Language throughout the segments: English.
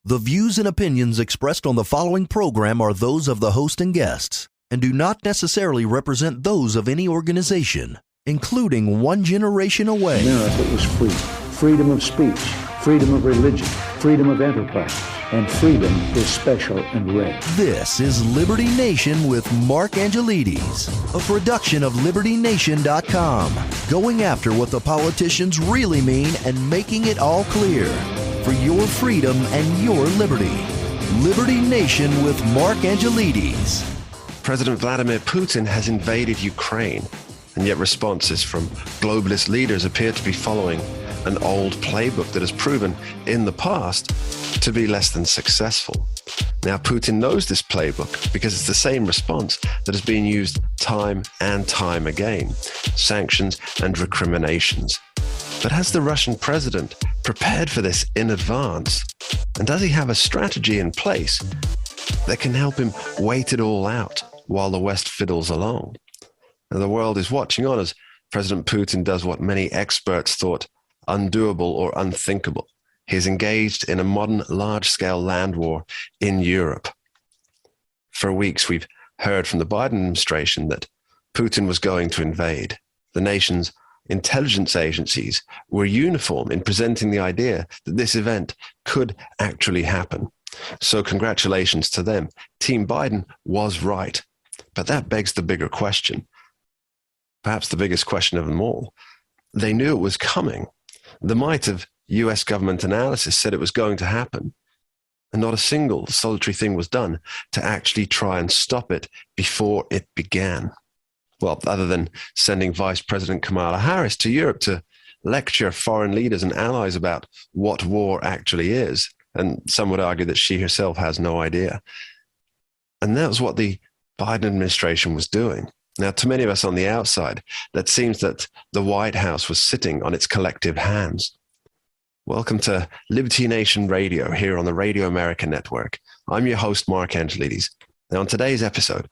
The views and opinions expressed on the following program are those of the host and guests and do not necessarily represent those of any organization, including One Generation Away. America is free. Freedom of speech, freedom of religion, freedom of enterprise, and freedom is special and rare. This is Liberty Nation with Mark Angelides, a production of LibertyNation.com, going after what the politicians really mean and making it all clear. For your freedom and your liberty. Liberty Nation with Mark Angelides. President Vladimir Putin has invaded Ukraine, and yet responses from globalist leaders appear to be following an old playbook that has proven in the past to be less than successful. Now, Putin knows this playbook because it's the same response that has been used time and time again: sanctions and recriminations. But has the Russian president prepared for this in advance? And does he have a strategy in place that can help him wait it all out while the West fiddles along? And the world is watching on as President Putin does what many experts thought undoable or unthinkable. He is engaged in a modern large-scale land war in Europe. For weeks, we've heard from the Biden administration that Putin was going to invade. The nation's intelligence agencies were uniform in presenting the idea that this event could actually happen. So congratulations to them. Team Biden was right. But that begs the bigger question, perhaps the biggest question of them all. They knew it was coming. The might of US government analysis said it was going to happen, and not a single solitary thing was done to actually try and stop it before it began. Well, other than sending Vice President Kamala Harris to Europe to lecture foreign leaders and allies about what war actually is. And some would argue that she herself has no idea. And that was what the Biden administration was doing. Now, to many of us on the outside, that seems that the White House was sitting on its collective hands. Welcome to Liberty Nation Radio here on the Radio America Network. I'm your host, Mark Angelides. Now, on today's episode,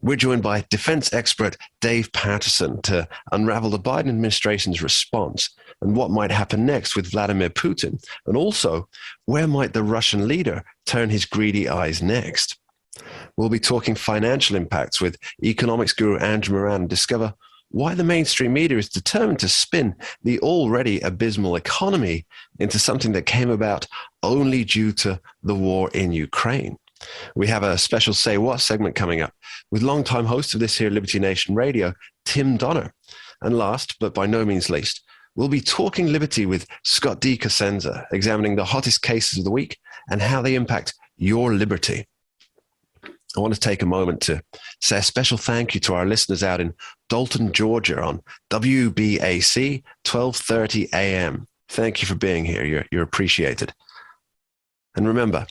we're joined by defense expert Dave Patterson to unravel the Biden administration's response and what might happen next with Vladimir Putin, and also where might the Russian leader turn his greedy eyes next. We'll be talking financial impacts with economics guru Andrew Moran and discover why the mainstream media is determined to spin the already abysmal economy into something that came about only due to the war in Ukraine. We have a special Say What segment coming up with longtime host of this here Liberty Nation Radio, Tim Donner. And last, but by no means least, we'll be talking liberty with Scott D. Cosenza, examining the hottest cases of the week and how they impact your liberty. I want to take a moment to say a special thank you to our listeners out in Dalton, Georgia on WBAC 1230 AM. Thank you for being here. You're appreciated. And remember,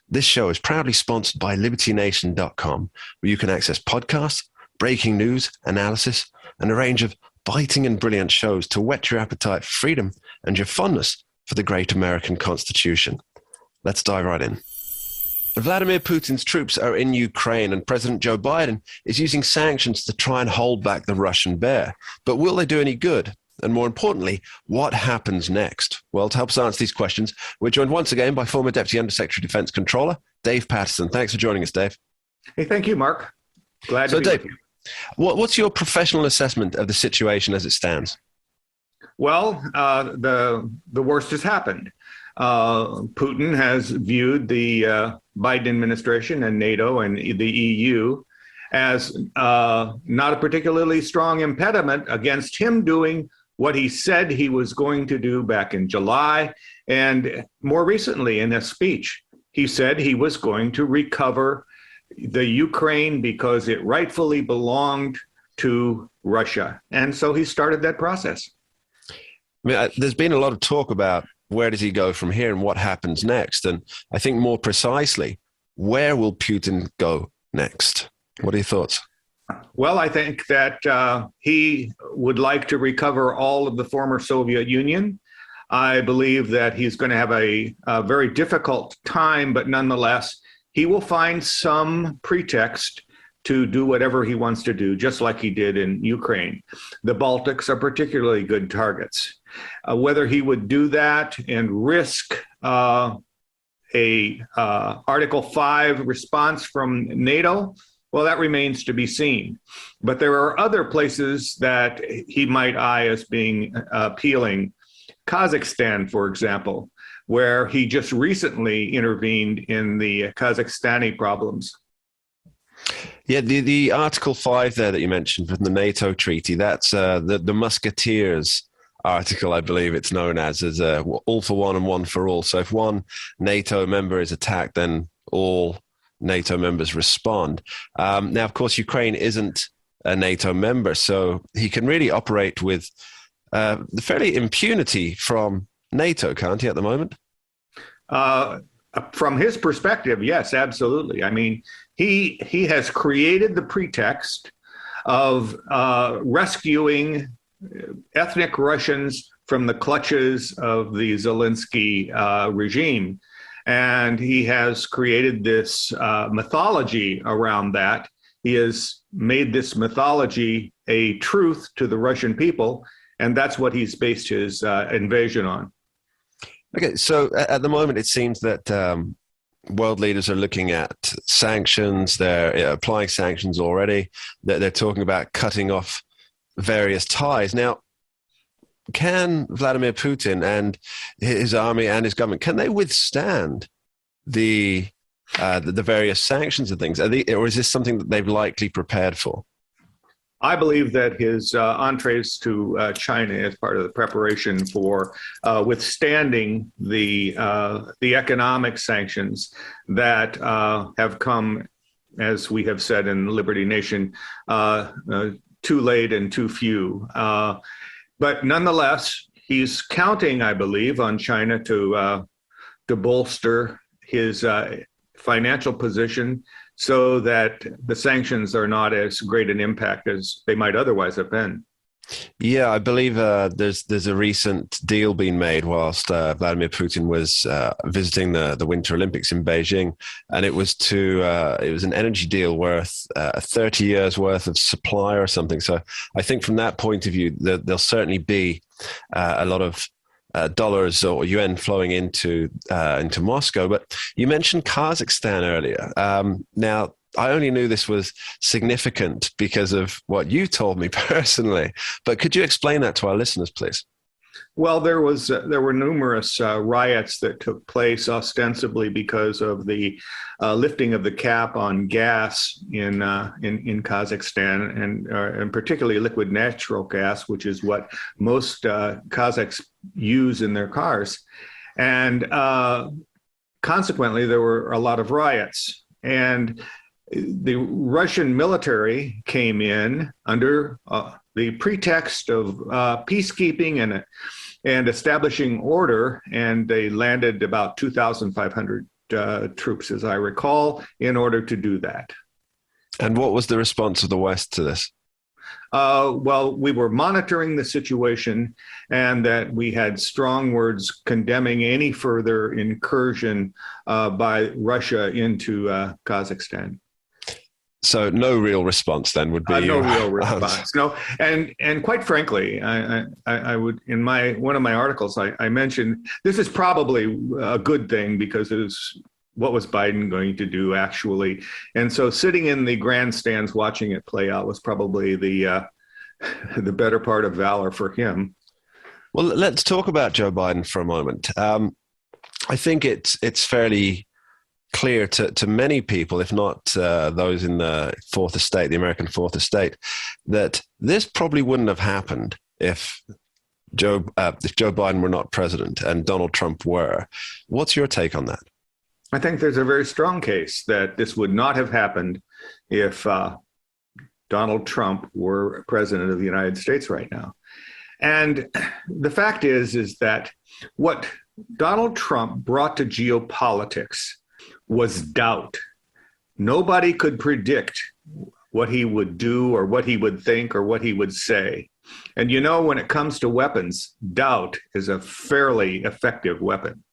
this show is proudly sponsored by LibertyNation.com, where you can access podcasts, breaking news, analysis, and a range of biting and brilliant shows to whet your appetite for freedom and your fondness for the great American Constitution. Let's dive right in. Vladimir Putin's troops are in Ukraine, and President Joe Biden is using sanctions to try and hold back the Russian bear. But will they do any good? And more importantly, what happens next? Well, to help us answer these questions, we're joined once again by former Deputy Undersecretary of Defense Controller, Dave Patterson. Thanks for joining us, Dave. Hey, thank you, Mark. Glad to be Dave, with you. What's your professional assessment of the situation as it stands? Well, the worst has happened. Putin has viewed the Biden administration and NATO and the EU as not a particularly strong impediment against him doing what he said he was going to do back in July. And more recently in a speech, he said he was going to recover the Ukraine because it rightfully belonged to Russia. And so he started that process. I mean, there's been a lot of talk about where does he go from here and what happens next. And I think more precisely, where will Putin go next? What are your thoughts? Well, I think that he would like to recover all of the former Soviet Union. I believe that he's going to have a very difficult time, but nonetheless, he will find some pretext to do whatever he wants to do, just like he did in Ukraine. The Baltics are particularly good targets. Whether he would do that and risk a Article 5 response from NATO, well, that remains to be seen. But there are other places that he might eye as being appealing. Kazakhstan, for example, where he just recently intervened in the Kazakhstani problems. Yeah, the Article 5 there that you mentioned from the NATO treaty, that's the Musketeers article, I believe it's known as all for one and one for all. So if one NATO member is attacked, then all NATO members respond. Now, of course, Ukraine isn't a NATO member, so he can really operate with fairly impunity from NATO, can't he, at the moment? From his perspective, yes, absolutely. I mean, he has created the pretext of rescuing ethnic Russians from the clutches of the Zelensky regime. And he has created this mythology around that. He has made this mythology a truth to the Russian people, and that's what he's based his invasion on. Okay, so at the moment, it seems that world leaders are looking at sanctions. They're applying sanctions already. They're talking about cutting off various ties. Now, can Vladimir Putin and his army and his government, can they withstand the various sanctions and things? Or is this something that they've likely prepared for? I believe that his entrees to China is part of the preparation for withstanding the economic sanctions that have come, as we have said in Liberty Nation, too late and too few. But nonetheless, he's counting, I believe, on China to bolster his financial position so that the sanctions are not as great an impact as they might otherwise have been. Yeah, I believe there's a recent deal being made whilst Vladimir Putin was visiting the Winter Olympics in Beijing, and it was an energy deal worth 30 years worth of supply or something. So I think from that point of view, there'll certainly be a lot of dollars or yuan flowing into Moscow. But you mentioned Kazakhstan earlier. Now, I only knew this was significant because of what you told me personally. But could you explain that to our listeners, please? Well, there were numerous riots that took place ostensibly because of the lifting of the cap on gas in Kazakhstan, and particularly liquid natural gas, which is what most Kazakhs use in their cars. And consequently, there were a lot of riots. And the Russian military came in under the pretext of peacekeeping and establishing order, and they landed about 2,500 troops, as I recall, in order to do that. And what was the response of the West to this? Well, we were monitoring the situation, and that we had strong words condemning any further incursion by Russia into Kazakhstan. So no real response then would be no real response. No, and quite frankly, I would, in one of my articles, I mentioned this is probably a good thing because it is what was Biden going to do actually, and so sitting in the grandstands watching it play out was probably the better part of valor for him. Well, let's talk about Joe Biden for a moment. I think it's fairly clear to many people, if not those in the Fourth Estate, the American Fourth Estate, that this probably wouldn't have happened if Joe Biden were not president and Donald Trump were. What's your take on that? I think there's a very strong case that this would not have happened if Donald Trump were president of the United States right now. And the fact is that what Donald Trump brought to geopolitics was doubt. Nobody could predict what he would do or what he would think or what he would say. And when it comes to weapons, doubt is a fairly effective weapon.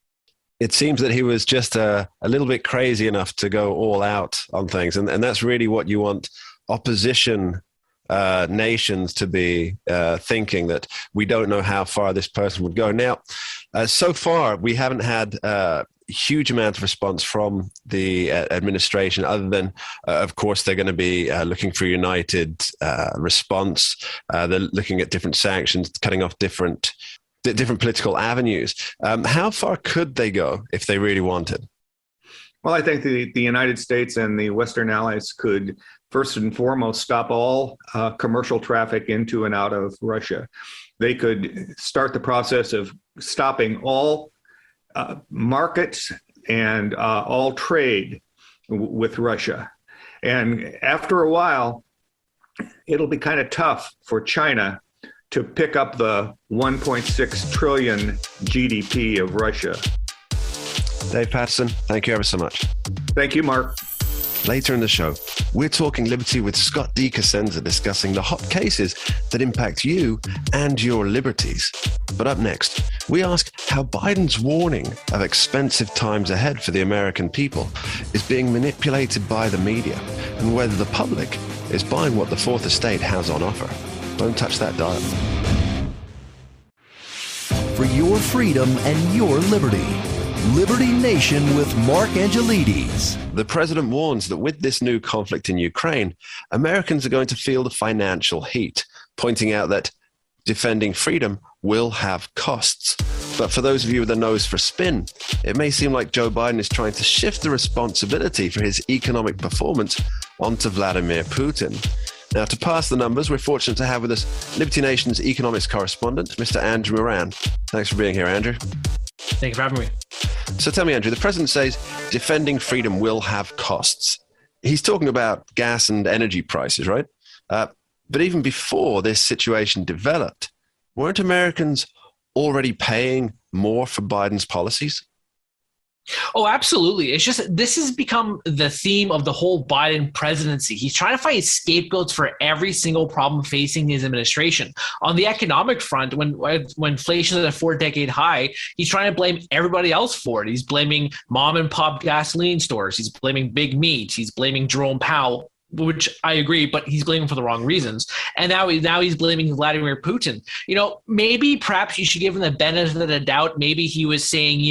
It seems that he was just a little bit crazy enough to go all out on things. And that's really what you want opposition nations to be thinking, that we don't know how far this person would go. Now, So far, we haven't had huge amount of response from the administration, other than, of course, they're going to be looking for a united response. They're looking at different sanctions, cutting off different political avenues. How far could they go if they really wanted? Well, I think the United States and the Western allies could first and foremost stop all commercial traffic into and out of Russia. They could start the process of stopping all markets and all trade with Russia. And after a while, it'll be kind of tough for China to pick up the 1.6 trillion GDP of Russia. Dave Patterson, thank you ever so much. Thank you, Mark. Later in the show, we're talking liberty with Scott D. Cosenza, discussing the hot cases that impact you and your liberties. But up next, we ask how Biden's warning of expensive times ahead for the American people is being manipulated by the media, and whether the public is buying what the Fourth Estate has on offer. Don't touch that dial. For your freedom and your liberty. Liberty Nation with Mark Angelides. The president warns that with this new conflict in Ukraine, Americans are going to feel the financial heat, pointing out that defending freedom will have costs. But for those of you with a nose for spin, it may seem like Joe Biden is trying to shift the responsibility for his economic performance onto Vladimir Putin. Now, to pass the numbers, we're fortunate to have with us Liberty Nation's economics correspondent, Mr. Andrew Moran. Thanks for being here, Andrew. Thank you for having me. So tell me, Andrew, the president says defending freedom will have costs. He's talking about gas and energy prices, right? But even before this situation developed, weren't Americans already paying more for Biden's policies? Oh, absolutely. It's just this has become the theme of the whole Biden presidency. He's trying to find scapegoats for every single problem facing his administration. On the economic front, when inflation is at a 4-decade high, he's trying to blame everybody else for it. He's blaming mom and pop gasoline stores. He's blaming big meat. He's blaming Jerome Powell, which I agree, but he's blaming for the wrong reasons. And now he's blaming Vladimir Putin. Maybe perhaps you should give him the benefit of the doubt. Maybe he was saying,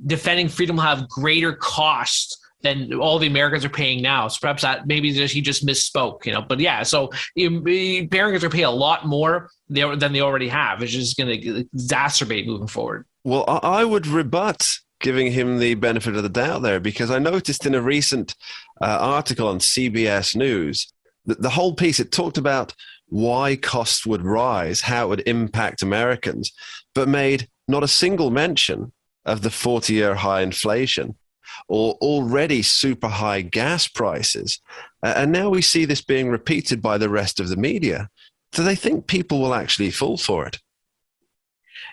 defending freedom will have greater costs than all the Americans are paying now. So perhaps he just misspoke, But yeah, so Americans are paying a lot more than they already have. It's just going to exacerbate moving forward. Well, I would rebut giving him the benefit of the doubt there, because I noticed in a recent article on CBS News that the whole piece, it talked about why costs would rise, how it would impact Americans, but made not a single mention of the 40-year high inflation or already super high gas prices. And now we see this being repeated by the rest of the media. Do they think people will actually fall for it?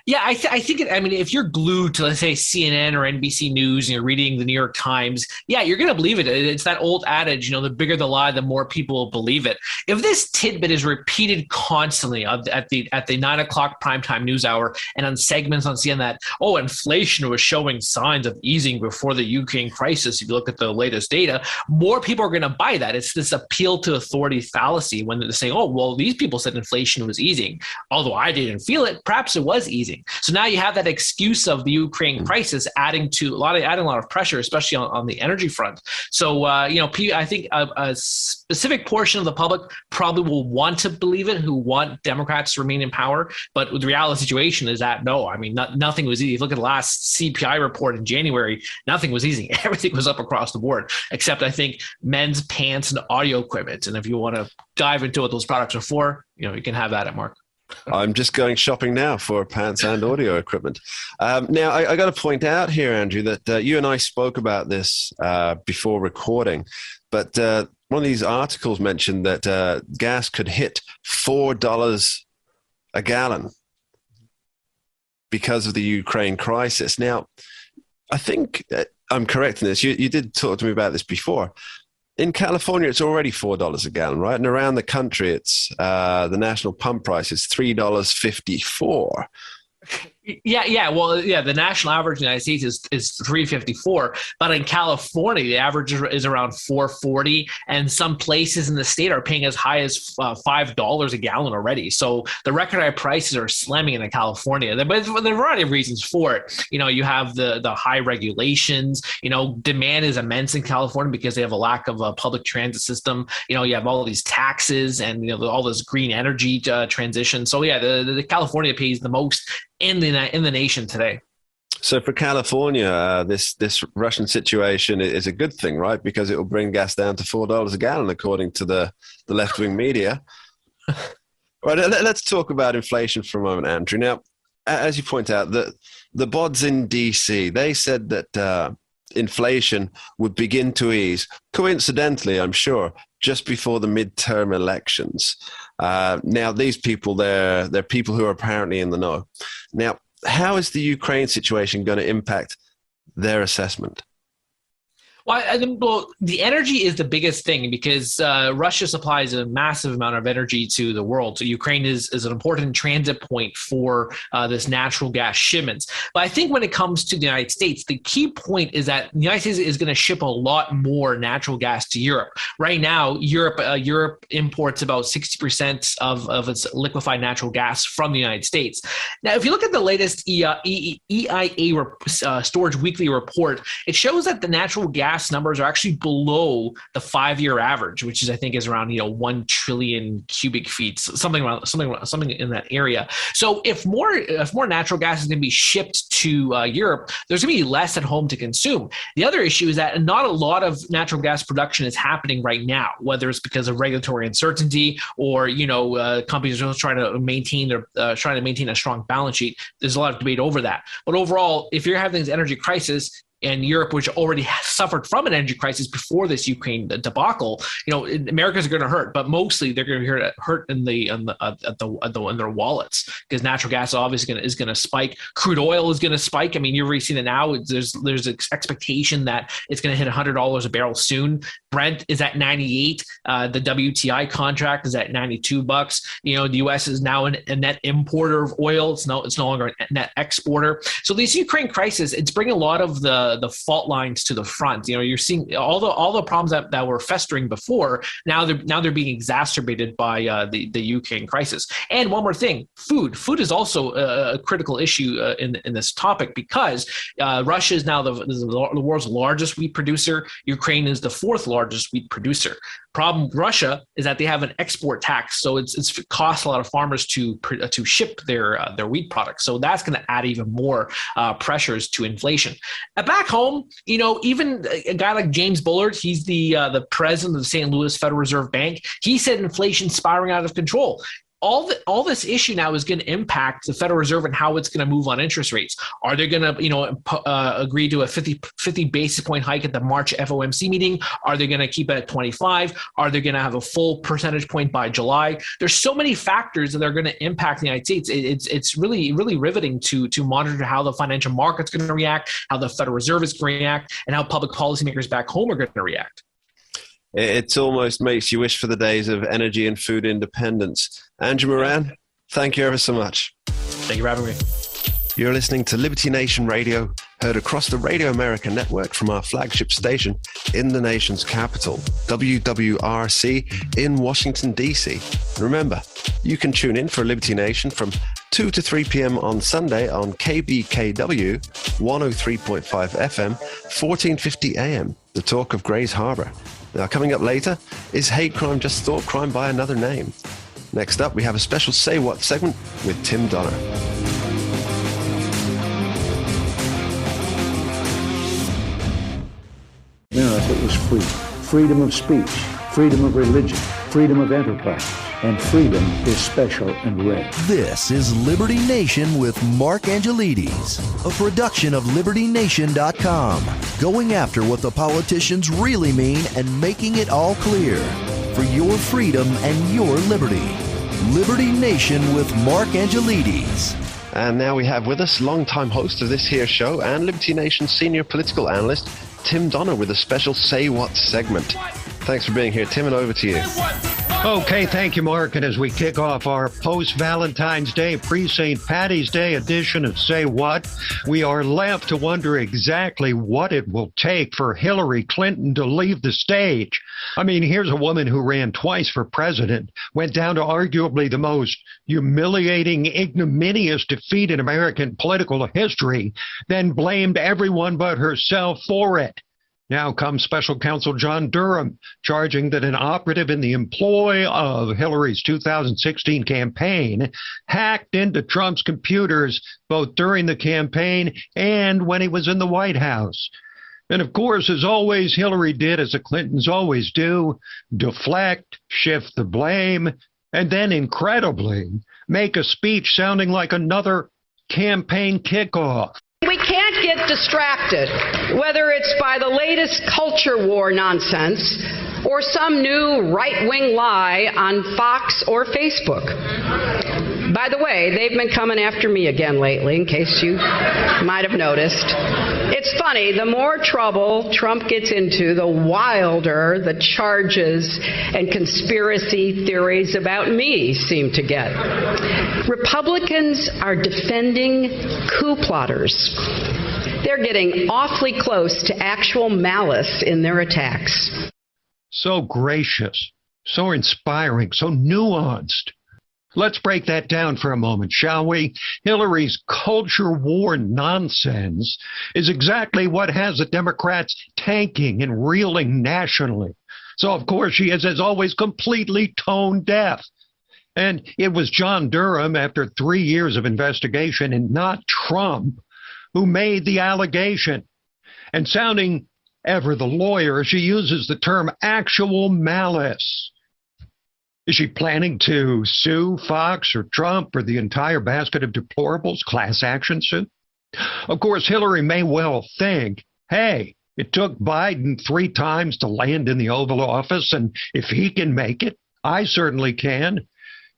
Yeah, I think if you're glued to, let's say, CNN or NBC News and you're reading the New York Times, yeah, you're going to believe it. It's that old adage, the bigger the lie, the more people will believe it. If this tidbit is repeated constantly at the 9 o'clock primetime news hour and on segments on CNN that, inflation was showing signs of easing before the Ukraine crisis, if you look at the latest data, more people are going to buy that. It's this appeal to authority fallacy when they're saying, these people said inflation was easing. Although I didn't feel it, perhaps it was easing. So now you have that excuse of the Ukraine crisis adding a lot of pressure, especially on the energy front. So, I think a specific portion of the public probably will want to believe it, who want Democrats to remain in power. But the reality situation is that nothing was easy. If you look at the last CPI report in January, nothing was easy. Everything was up across the board, except I think men's pants and audio equipment. And if you want to dive into what those products are for, you can have that at Mark. I'm just going shopping now for pants and audio equipment. Now, I got to point out here, Andrew, that you and I spoke about this before recording, but one of these articles mentioned that gas could hit $4 a gallon because of the Ukraine crisis. Now, I think I'm correct in this. You did talk to me about this before. In California, it's already $4 a gallon, right? And around the country, it's the national pump price is $3.54. Yeah. Well, yeah, the national average in the United States is 354, but in California, the average is around 440, and some places in the state are paying as high as $5 a gallon already. So the record high prices are slamming in California. But there are a variety of reasons for it. You have the high regulations. Demand is immense in California because they have a lack of a public transit system. You have all these taxes and all this green energy transition. So yeah, the California pays the most in the nation today. So for California, this Russian situation is a good thing, right? Because it will bring gas down to $4 a gallon, according to the left-wing media. Right. Let's talk about inflation for a moment, Andrew. Now, as you point out, the BODs in DC, they said that inflation would begin to ease, coincidentally, I'm sure, just before the midterm elections. Now, these people, they're people who are apparently in the know. Now, how is the Ukraine situation going to impact their assessment? Well, the energy is the biggest thing because Russia supplies a massive amount of energy to the world. So Ukraine is an important transit point for this natural gas shipments. But I think when it comes to the United States, the key point is that the United States is going to ship a lot more natural gas to Europe. Right now, Europe imports about 60% of its liquefied natural gas from the United States. Now, if you look at the latest EIA Storage Weekly report, it shows that the natural gas numbers are actually below the 5-year average, which I think is around 1 trillion cubic feet, something in that area. So if more natural gas is going to be shipped to Europe, there's going to be less at home to consume. The other issue is that not a lot of natural gas production is happening right now, whether it's because of regulatory uncertainty or companies are trying to maintain a strong balance sheet. There's a lot of debate over that. But overall, if you're having this energy crisis, and Europe, which already suffered from an energy crisis before this Ukraine debacle, Americans are going to hurt, but mostly they're going to hurt in their wallets because natural gas obviously is going to spike. Crude oil is going to spike. I mean, you're already seeing it now. There's an expectation that it's going to hit $100 a barrel soon. Brent is at 98. The WTI contract is at $92. The U.S. is now a net importer of oil. It's no longer a net exporter. So this Ukraine crisis, it's bringing a lot of the fault lines to the front. You're seeing all the problems that were festering before. Now they're being exacerbated by the Ukraine crisis. And one more thing, food is also a critical issue in this topic because Russia is now the world's largest wheat producer. Ukraine is the 4th largest wheat producer. Problem with Russia is that they have an export tax, so it costs a lot of farmers to ship their wheat products. So that's going to add even more pressures to inflation. Back home, even a guy like James Bullard, he's the president of the St. Louis Federal Reserve Bank. He said inflation spiraling out of control. All this issue now is going to impact the Federal Reserve and how it's going to move on interest rates. Are they going to, agree to a 50 basis point hike at the March FOMC meeting? Are they going to keep it at 25? Are they going to have a full percentage point by July? There's so many factors that are going to impact the United States. It's really, really riveting to monitor how the financial market's going to react, how the Federal Reserve is going to react, and how public policymakers back home are going to react. It almost makes you wish for the days of energy and food independence. Andrew Moran, thank you ever so much. Thank you for having me. You're listening to Liberty Nation Radio, heard across the Radio America network from our flagship station in the nation's capital, WWRC in Washington, D.C. And remember, you can tune in for Liberty Nation from 2 to 3 p.m. on Sunday on KBKW 103.5 FM, 1450 AM, the talk of Grays Harbor. Now, coming up later is Hate Crime Just Thought Crime by Another Name. Next up, we have a special Say What segment with Tim Donner. America is free. Freedom of speech, freedom of religion, freedom of enterprise, and freedom is special and rare. This is Liberty Nation with Mark Angelides, a production of LibertyNation.com, going after what the politicians really mean and making it all clear for your freedom and your liberty. Liberty Nation with Mark Angelides. And now we have with us longtime host of this here show and Liberty Nation senior political analyst, Tim Donner, with a special Say What segment. Thanks for being here, Tim, and over to you. Okay, thank you, Mark. And as we kick off our post-Valentine's Day, pre-St. Patty's Day edition of Say What, we are left to wonder exactly what it will take for Hillary Clinton to leave the stage. I mean, here's a woman who ran twice for president, went down to arguably the most humiliating, ignominious defeat in American political history, then blamed everyone but herself for it. Now comes Special Counsel John Durham, charging that an operative in the employ of Hillary's 2016 campaign hacked into Trump's computers both during the campaign and when he was in the White House. And of course, as always, Hillary did, as the Clintons always do, deflect, shift the blame, and then, incredibly, make a speech sounding like another campaign kickoff. We can't get distracted, whether it's by the latest culture war nonsense or some new right-wing lie on Fox or Facebook. By the way, they've been coming after me again lately, in case you might have noticed. It's funny, the more trouble Trump gets into, the wilder the charges and conspiracy theories about me seem to get. Republicans are defending coup plotters. They're getting awfully close to actual malice in their attacks. So gracious, so inspiring, so nuanced. Let's break that down for a moment, shall we? Hillary's culture war nonsense is exactly what has the Democrats tanking and reeling nationally. So, of course, she is, as always, completely tone deaf. And it was John Durham, after 3 years of investigation, and not Trump, who made the allegation. And sounding ever the lawyer, she uses the term actual malice. Is she planning to sue Fox or Trump or the entire basket of deplorables, class action suit? Of course, Hillary may well think, hey, it took Biden 3 times to land in the Oval Office, and if he can make it, I certainly can.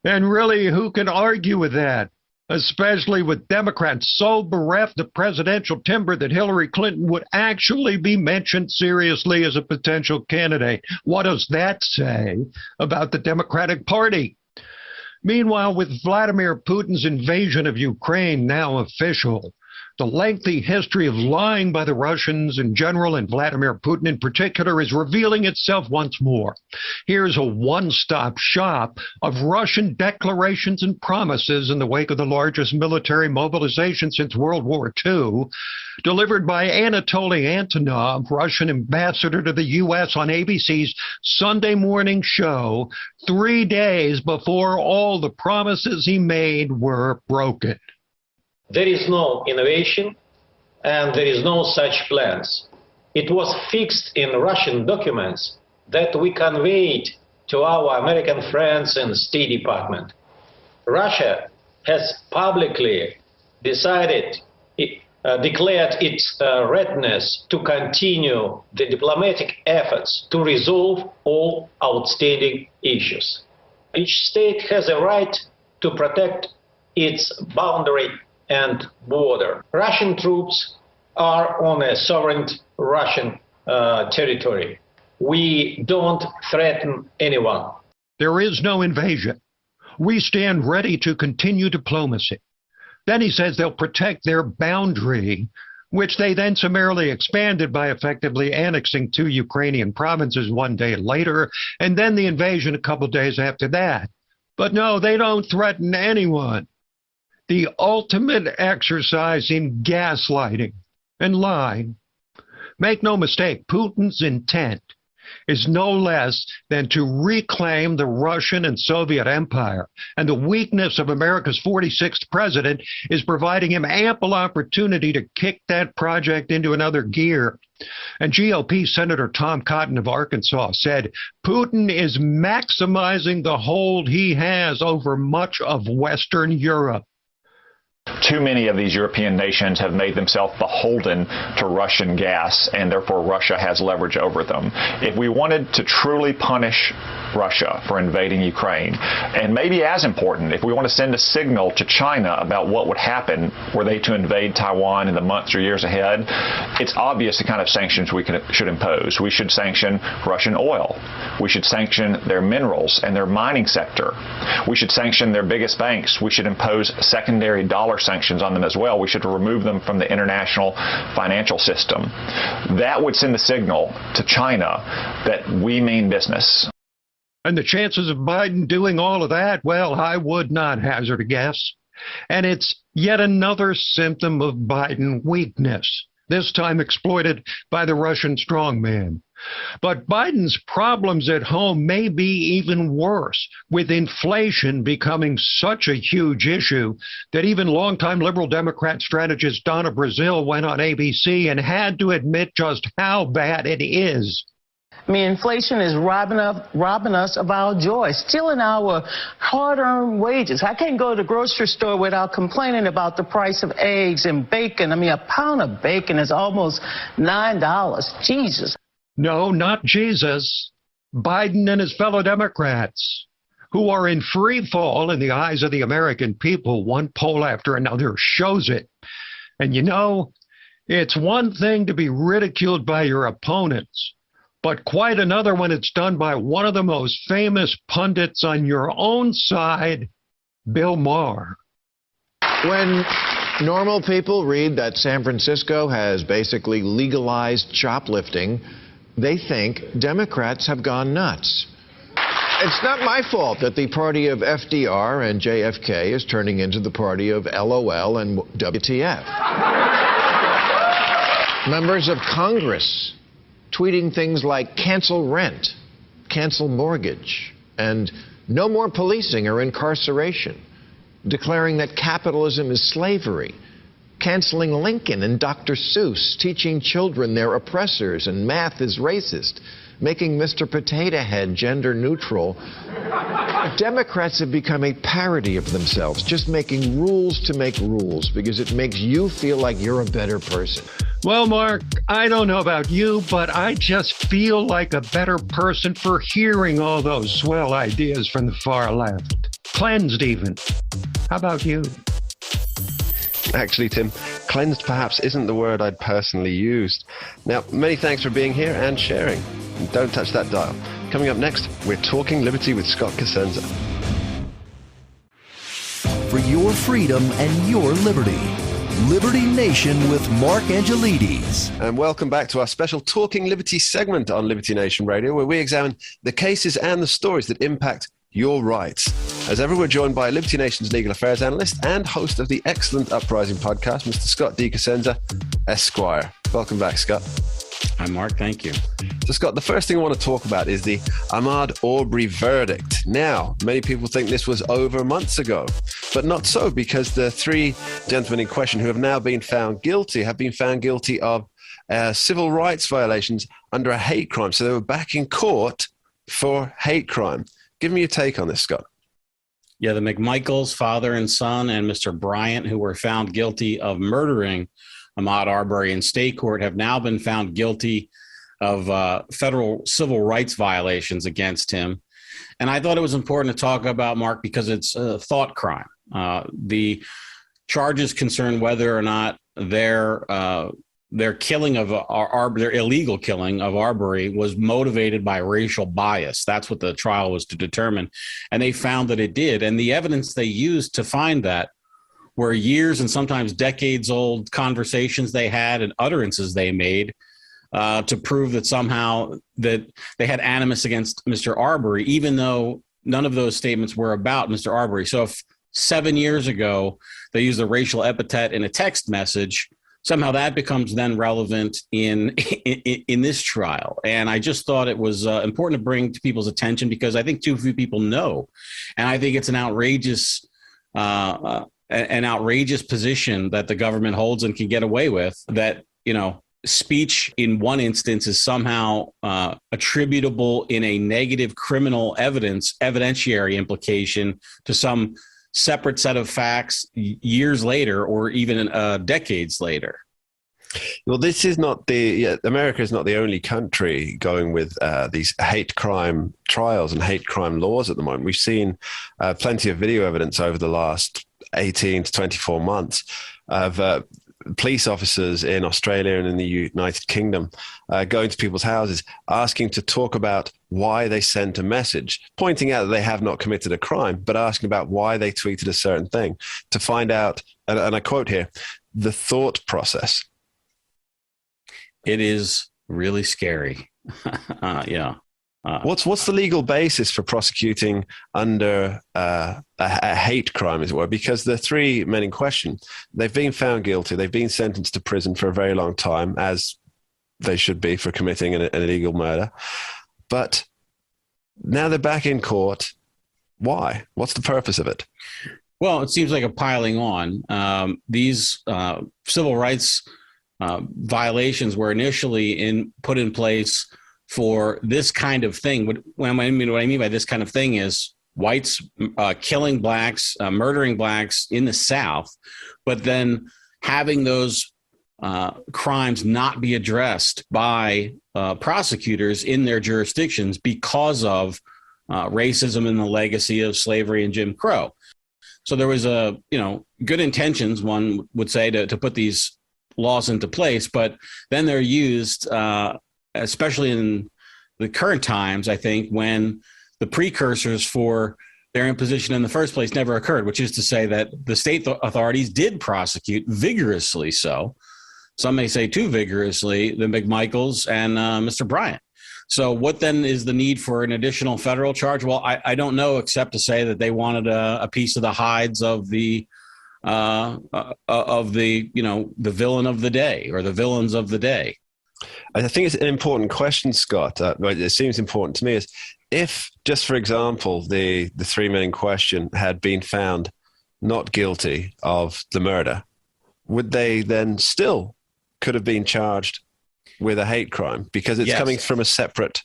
And really, who can argue with that? Especially with Democrats so bereft of presidential timber that Hillary Clinton would actually be mentioned seriously as a potential candidate. What does that say about the Democratic Party? Meanwhile, with Vladimir Putin's invasion of Ukraine now official, the lengthy history of lying by the Russians in general and Vladimir Putin in particular is revealing itself once more. Here's a one-stop shop of Russian declarations and promises in the wake of the largest military mobilization since World War II, delivered by Anatoly Antonov, Russian ambassador to the U.S. on ABC's Sunday morning show, 3 days before all the promises he made were broken. There is no innovation and there is no such plans. It was fixed in Russian documents that we conveyed to our American friends in the State Department. Russia has publicly declared its readiness to continue the diplomatic efforts to resolve all outstanding issues. Each state has a right to protect its boundary and border. Russian troops are on a sovereign Russian territory. We don't threaten anyone. There is no invasion. We stand ready to continue diplomacy. Then he says they'll protect their boundary, which they then summarily expanded by effectively annexing 2 Ukrainian provinces 1 day later, and then the invasion a couple days after that. But no, they don't threaten anyone. The ultimate exercise in gaslighting and lying. Make no mistake, Putin's intent is no less than to reclaim the Russian and Soviet empire. And the weakness of America's 46th president is providing him ample opportunity to kick that project into another gear. And GOP Senator Tom Cotton of Arkansas said, Putin is maximizing the hold he has over much of Western Europe. Too many of these European nations have made themselves beholden to Russian gas, and therefore Russia has leverage over them. If we wanted to truly punish Russia for invading Ukraine, and maybe as important, if we want to send a signal to China about what would happen were they to invade Taiwan in the months or years ahead, it's obvious the kind of sanctions we should impose. We should sanction Russian oil. We should sanction their minerals and their mining sector. We should sanction their biggest banks. We should impose secondary dollar sanctions on them as well. We should remove them from the international financial system. That would send the signal to China that we mean business. And the chances of Biden doing all of that, well, I would not hazard a guess. And it's yet another symptom of Biden weakness, this time exploited by the Russian strongman. But Biden's problems at home may be even worse, with inflation becoming such a huge issue that even longtime liberal Democrat strategist Donna Brazile went on ABC and had to admit just how bad it is. I mean, inflation is robbing us of our joy, stealing our hard-earned wages. I can't go to the grocery store without complaining about the price of eggs and bacon. I mean, a pound of bacon is almost $9. Jesus. No, not Jesus. Biden and his fellow Democrats, who are in free fall in the eyes of the American people. One poll after another shows it. And you know, it's one thing to be ridiculed by your opponents, but quite another when it's done by one of the most famous pundits on your own side, Bill Maher. When normal people read that San Francisco has basically legalized shoplifting, they think Democrats have gone nuts. It's not my fault that the party of FDR and JFK is turning into the party of LOL and WTF. Members of Congress tweeting things like cancel rent, cancel mortgage, and no more policing or incarceration, declaring that capitalism is slavery, canceling Lincoln and Dr. Seuss, teaching children they're oppressors and math is racist, making Mr. Potato Head gender neutral. Democrats have become a parody of themselves, just making rules to make rules because it makes you feel like you're a better person. Well, Mark, I don't know about you, but I just feel like a better person for hearing all those swell ideas from the far left. Cleansed even. How about you? Actually, Tim, cleansed perhaps isn't the word I'd personally used. Now, many thanks for being here and sharing. And don't touch that dial. Coming up next, we're talking liberty with Scott Cosenza. For your freedom and your liberty. Liberty Nation with Mark Angelides. And welcome back to our special Talking Liberty segment on Liberty Nation Radio, where we examine the cases and the stories that impact your rights. As ever, we're joined by Liberty Nation's legal affairs analyst and host of the excellent Uprising podcast, Mr. Scott D. Cosenza, Esquire. Welcome back, Scott. Hi, Mark. Thank you. So, Scott, the first thing I want to talk about is the Ahmaud Arbery verdict. Now, many people think this was over months ago, but not so, because the three gentlemen in question who have now been found guilty have been found guilty of civil rights violations under a hate crime. So they were back in court for hate crime. Give me your take on this, Scott. Yeah, the McMichaels, father and son, and Mr. Bryant, who were found guilty of murdering Ahmaud Arbery in state court, have now been found guilty of federal civil rights violations against him. And I thought it was important to talk about, Mark, because it's a thought crime. The charges concern whether or not their killing of their illegal killing of Arbery was motivated by racial bias. That's what the trial was to determine. And they found that it did. And the evidence they used to find that were years and sometimes decades old conversations they had and utterances they made to prove that somehow that they had animus against Mr. Arbery, even though none of those statements were about Mr. Arbery. So if 7 years ago they used a racial epithet in a text message, somehow that becomes then relevant in this trial. And I just thought it was important to bring to people's attention because I think too few people know. And I think it's an outrageous position that the government holds and can get away with, that, you know, speech in one instance is somehow attributable in a negative criminal evidentiary implication to some separate set of facts years later or even decades later. Well, this is not America is not the only country going with these hate crime trials and hate crime laws at the moment. We've seen plenty of video evidence over the last 18 to 24 months of police officers in Australia and in the United Kingdom going to people's houses, asking to talk about why they sent a message, pointing out that they have not committed a crime, but asking about why they tweeted a certain thing to find out, and I quote here, the thought process. It is really scary. Yeah. What's the legal basis for prosecuting under a hate crime, as it were? Because the three men in question, they've been found guilty. They've been sentenced to prison for a very long time, as they should be for committing an illegal murder. But now they're back in court. Why? What's the purpose of it? Well, it seems like a piling on. These civil rights violations were initially put in place for this kind of thing. What I mean by this kind of thing is whites killing blacks, murdering blacks in the South, but then having those crimes not be addressed by prosecutors in their jurisdictions because of racism and the legacy of slavery and Jim Crow. So there was good intentions, one would say, to put these laws into place, but then they're used, especially in the current times, I think, when the precursors for their imposition in the first place never occurred, which is to say that the state authorities did prosecute vigorously. So some may say too vigorously, the McMichaels and Mr. Bryant. So what then is the need for an additional federal charge? Well, I don't know, except to say that they wanted a piece of the hides of the the villain of the day or the villains of the day. I think it's an important question, Scott. It seems important to me is if, just for example, the three men in question had been found not guilty of the murder, would they then still could have been charged with a hate crime because it's coming from a separate?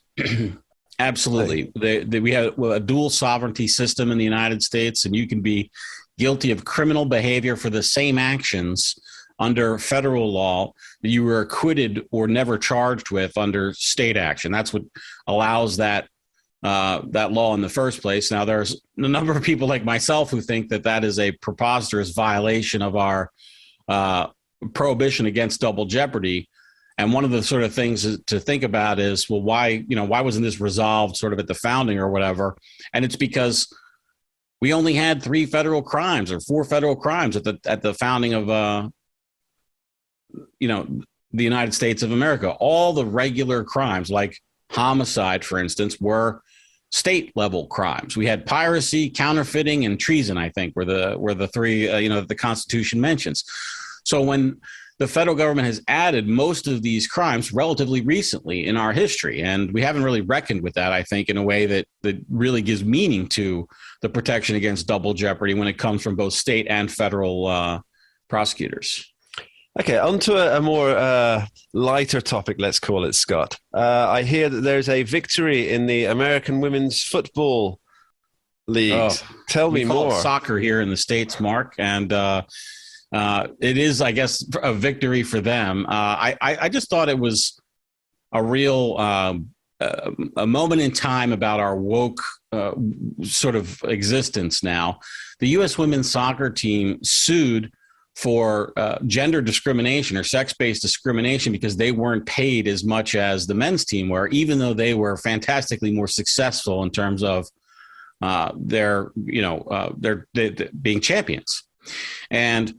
Absolutely. We have a dual sovereignty system in the United States, and you can be guilty of criminal behavior for the same actions under federal law that you were acquitted or never charged with under state action. That's what allows that law in the first place. Now, there's a number of people like myself who think that is a preposterous violation of our prohibition against double jeopardy. And one of the sort of things to think about is, well, why wasn't this resolved sort of at the founding or whatever? And it's because we only had 3 federal crimes or 4 federal crimes at the founding of the United States of America. All the regular crimes, like homicide, for instance, were state level crimes. We had piracy, counterfeiting, and treason, I think, were the 3 that the Constitution mentions. So when the federal government has added most of these crimes relatively recently in our history, and we haven't really reckoned with that, I think, in a way that really gives meaning to the protection against double jeopardy when it comes from both state and federal prosecutors. Okay, on to a more lighter topic, let's call it, Scott. I hear that there's a victory in the American Women's Football League. Tell me more. We call it soccer here in the States, Mark, and it is, I guess, a victory for them. I just thought it was a real a moment in time about our woke sort of existence now. The U.S. women's soccer team sued for gender discrimination or sex-based discrimination because they weren't paid as much as the men's team were, even though they were fantastically more successful in terms of their being champions. And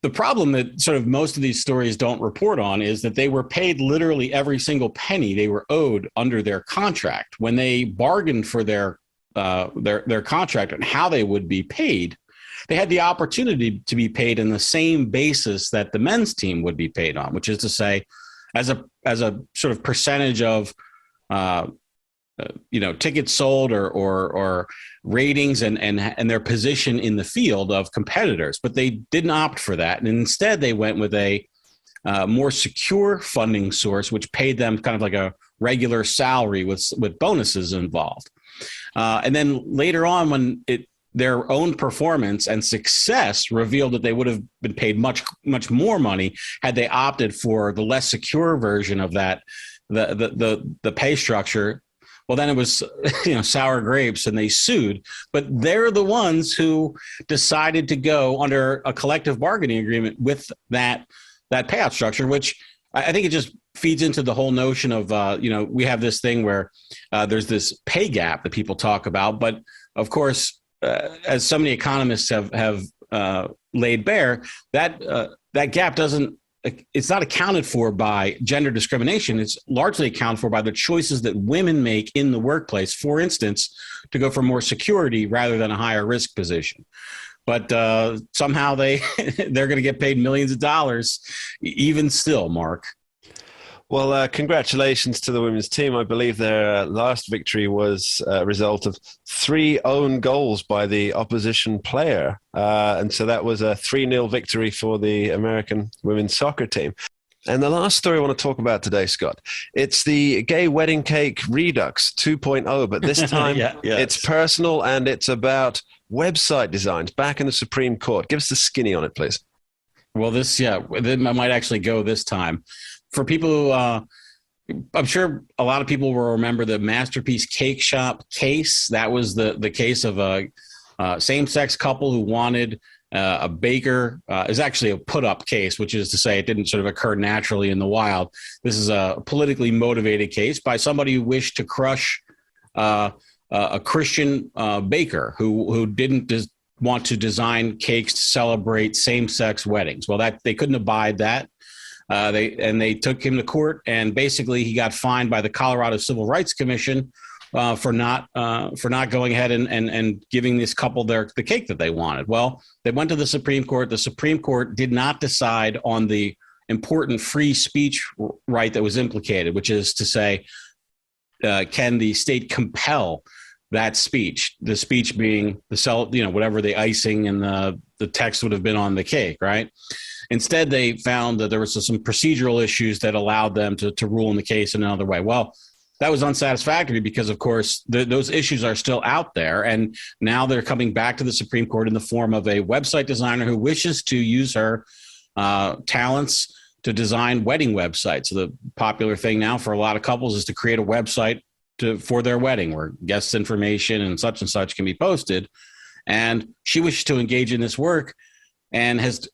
the problem that sort of most of these stories don't report on is that they were paid literally every single penny they were owed under their contract. When they bargained for their contract and how they would be paid, they had the opportunity to be paid in the same basis that the men's team would be paid on, which is to say, as a sort of percentage of tickets sold or ratings and their position in the field of competitors. But they didn't opt for that, and instead they went with a more secure funding source, which paid them kind of like a regular salary with bonuses involved. And then later on, when their own performance and success revealed that they would have been paid much, much more money had they opted for the less secure version of that, the pay structure. Well, then it was, sour grapes, and they sued. But they're the ones who decided to go under a collective bargaining agreement with that payout structure, which I think it just feeds into the whole notion of, we have this thing where there's this pay gap that people talk about. But of course, as so many economists have laid bare, that gap it's not accounted for by gender discrimination. It's largely accounted for by the choices that women make in the workplace. For instance, to go for more security rather than a higher risk position. But somehow they're going to get paid millions of dollars, even still, Mark. Well, congratulations to the women's team. I believe their last victory was a result of 3 own goals by the opposition player. And so that was a 3-0 victory for the American women's soccer team. And the last story I want to talk about today, Scott, it's the Gay Wedding Cake Redux 2.0, but this time It's personal and it's about website designs back in the Supreme Court. Give us the skinny on it, please. Well, I might actually go this time. For people who, I'm sure a lot of people will remember the Masterpiece Cake Shop case. That was the case of a same-sex couple who wanted a baker. Is actually a put-up case, which is to say it didn't sort of occur naturally in the wild. This is a politically motivated case by somebody who wished to crush a Christian baker who didn't want to design cakes to celebrate same-sex weddings. Well, they couldn't abide that. They took him to court, and basically he got fined by the Colorado Civil Rights Commission for not going ahead and giving this couple the cake that they wanted. Well, they went to the Supreme Court. The Supreme Court did not decide on the important free speech right that was implicated, which is to say, can the state compel that speech? The speech being whatever the icing and the text would have been on the cake, right? Instead, they found that there was some procedural issues that allowed them to rule in the case in another way. Well, that was unsatisfactory because, of course, those issues are still out there. And now they're coming back to the Supreme Court in the form of a website designer who wishes to use her talents to design wedding websites. So the popular thing now for a lot of couples is to create a website for their wedding where guest information and such can be posted. And she wishes to engage in this work and has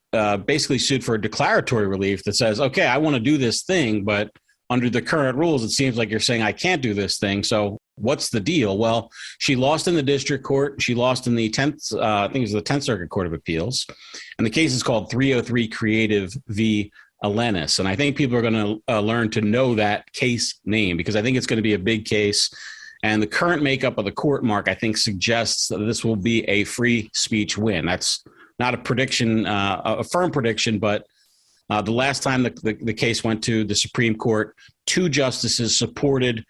basically sued for a declaratory relief that says, okay, I want to do this thing, but under the current rules, it seems like you're saying I can't do this thing. So what's the deal? Well, she lost in the district court. She lost in the 10th, I think it was the 10th Circuit Court of Appeals. And the case is called 303 Creative v. Alenis. And I think people are going to learn to know that case name because I think it's going to be a big case. And the current makeup of the court, Mark, I think suggests that this will be a free speech win. That's not a prediction, a firm prediction, but the last time the case went to the Supreme Court, 2 justices supported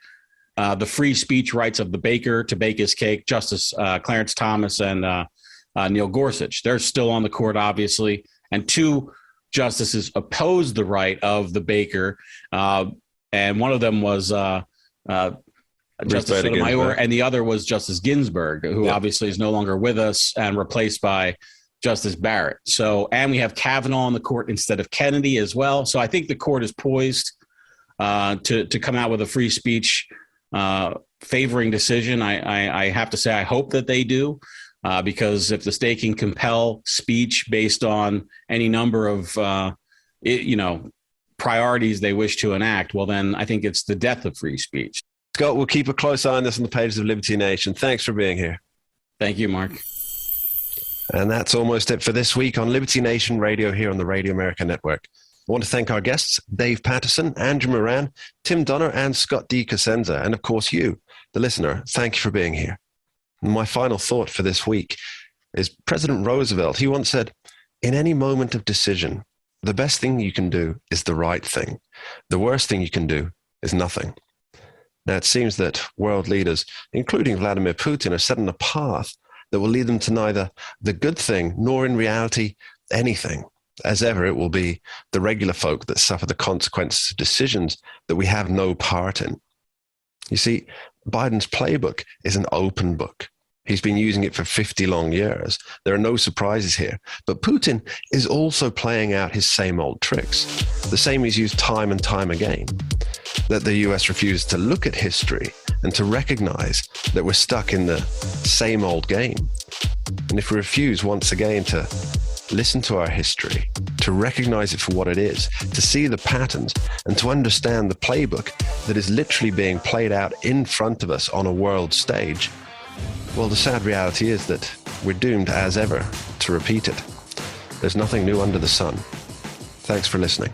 the free speech rights of the baker to bake his cake, Justice Clarence Thomas and Neil Gorsuch. They're still on the court, obviously, and 2 justices opposed the right of the baker, and one of them was Justice Sotomayor, and the other was Justice Ginsburg, who obviously is no longer with us and replaced by Justice Barrett. So, and we have Kavanaugh on the court instead of Kennedy as well. So I think the court is poised to come out with a free speech favoring decision. I have to say, I hope that they do, because if the state can compel speech based on any number of, priorities they wish to enact, well, then I think it's the death of free speech. Scott, we'll keep a close eye on this on the pages of Liberty Nation. Thanks for being here. Thank you, Mark. And that's almost it for this week on Liberty Nation Radio here on the Radio America Network. I want to thank our guests, Dave Patterson, Andrew Moran, Tim Donner, and Scott D. Cosenza. And of course, you, the listener, thank you for being here. And my final thought for this week is President Roosevelt. He once said, in any moment of decision, the best thing you can do is the right thing. The worst thing you can do is nothing. Now, it seems that world leaders, including Vladimir Putin, are setting a path that will lead them to neither the good thing nor in reality anything. As ever, it will be the regular folk that suffer the consequences of decisions that we have no part in. You see, Biden's playbook is an open book. He's been using it for 50 long years. There are no surprises here. But Putin is also playing out his same old tricks, the same he's used time and time again, that the US refuses to look at history and to recognize that we're stuck in the same old game. And if we refuse once again to listen to our history, to recognize it for what it is, to see the patterns, and to understand the playbook that is literally being played out in front of us on a world stage, well, the sad reality is that we're doomed as ever to repeat it. There's nothing new under the sun. Thanks for listening.